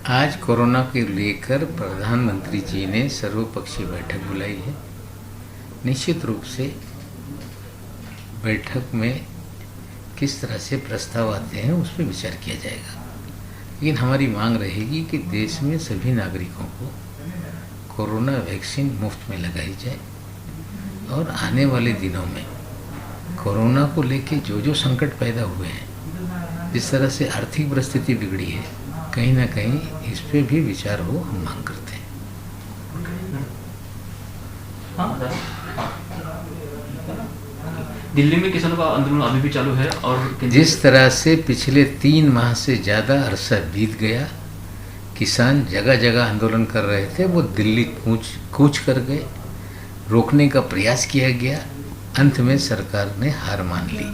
आज कोरोना के लेकर प्रधानमंत्री जी ने सर्वपक्षीय बैठक बुलाई है। निश्चित रूप से बैठक में किस तरह से प्रस्ताव आते हैं उस पर विचार किया जाएगा, लेकिन हमारी मांग रहेगी कि देश में सभी नागरिकों को कोरोना वैक्सीन मुफ्त में लगाई जाए और आने वाले दिनों में कोरोना को लेके जो संकट पैदा हुए हैं, जिस तरह से आर्थिक परिस्थिति बिगड़ी है, कहीं ना कहीं इस पे भी विचार हो, हम मांग करते हैं। दिल्ली में किसानों का आंदोलन अभी भी चालू है और जिस तरह से पिछले 3 माह से ज़्यादा अरसा बीत गया, किसान जगह जगह आंदोलन कर रहे थे, वो दिल्ली कूच कर गए, रोकने का प्रयास किया गया, अंत में सरकार ने हार मान ली।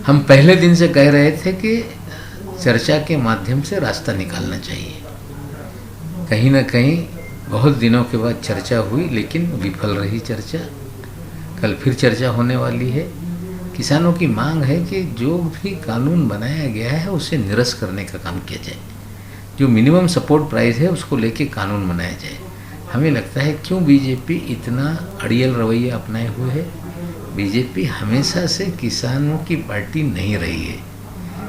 हम पहले दिन से कह रहे थे कि चर्चा के माध्यम से रास्ता निकालना चाहिए। कहीं ना कहीं बहुत दिनों के बाद चर्चा हुई, लेकिन विफल रही चर्चा। कल फिर चर्चा होने वाली है। किसानों की मांग है कि जो भी कानून बनाया गया है उसे निरस्त करने का काम किया जाए। जो मिनिमम सपोर्ट प्राइस है उसको लेके कानून बनाया जाए। हमें लगता है क्यों बीजेपी इतना अड़ियल रवैया अपनाए हुए है। बीजेपी हमेशा से किसानों की पार्टी नहीं रही है,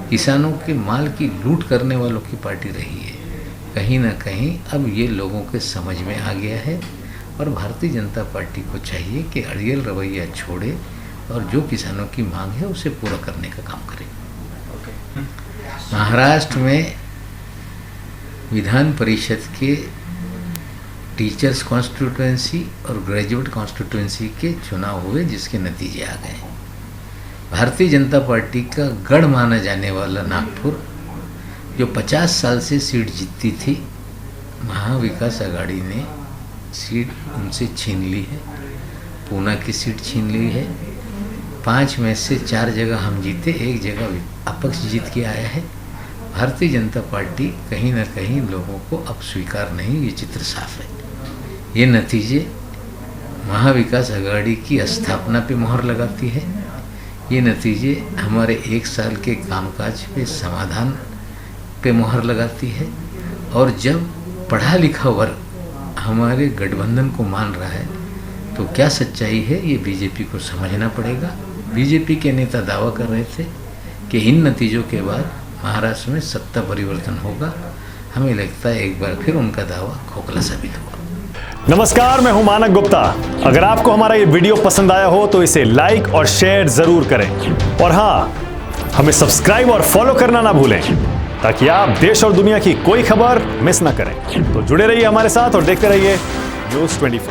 किसानों के माल की लूट करने वालों की पार्टी रही है। कहीं ना कहीं अब ये लोगों के समझ में आ गया है और भारतीय जनता पार्टी को चाहिए कि अड़ियल रवैया छोड़े और जो किसानों की मांग है उसे पूरा करने का काम करे। महाराष्ट्र में विधान परिषद के टीचर्स कॉन्स्टिट्यूएंसी और ग्रेजुएट कॉन्स्टिट्यूएंसी के चुनाव हुए, जिसके नतीजे आ गए। भारतीय जनता पार्टी का गढ़ माना जाने वाला नागपुर, जो 50 साल से सीट जीतती थी, महाविकास आघाड़ी ने सीट उनसे छीन ली है। पूना की सीट छीन ली है। 5 में से 4 जगह हम जीते, 1 जगह अपक्ष जीत के आया है। भारतीय जनता पार्टी कहीं ना कहीं लोगों को अब स्वीकार नहीं, ये चित्र साफ है। ये नतीजे महाविकास आघाड़ी की स्थापना पे मोहर लगाती है। ये नतीजे हमारे 1 साल के कामकाज पे समाधान पे मोहर लगाती है। और जब पढ़ा लिखा वर्ग हमारे गठबंधन को मान रहा है तो क्या सच्चाई है, ये बीजेपी को समझना पड़ेगा। बीजेपी के नेता दावा कर रहे थे कि इन नतीजों के बाद महाराष्ट्र में सत्ता परिवर्तन होगा। हमें लगता है एक बार फिर उनका दावा खोखला साबित हुआ। नमस्कार, मैं हूं मानक गुप्ता। अगर आपको हमारा ये वीडियो पसंद आया हो तो इसे लाइक और शेयर जरूर करें और हाँ, हमें सब्सक्राइब और फॉलो करना ना भूलें ताकि आप देश और दुनिया की कोई खबर मिस ना करें। तो जुड़े रहिए हमारे साथ और देखते रहिए न्यूज़ 24।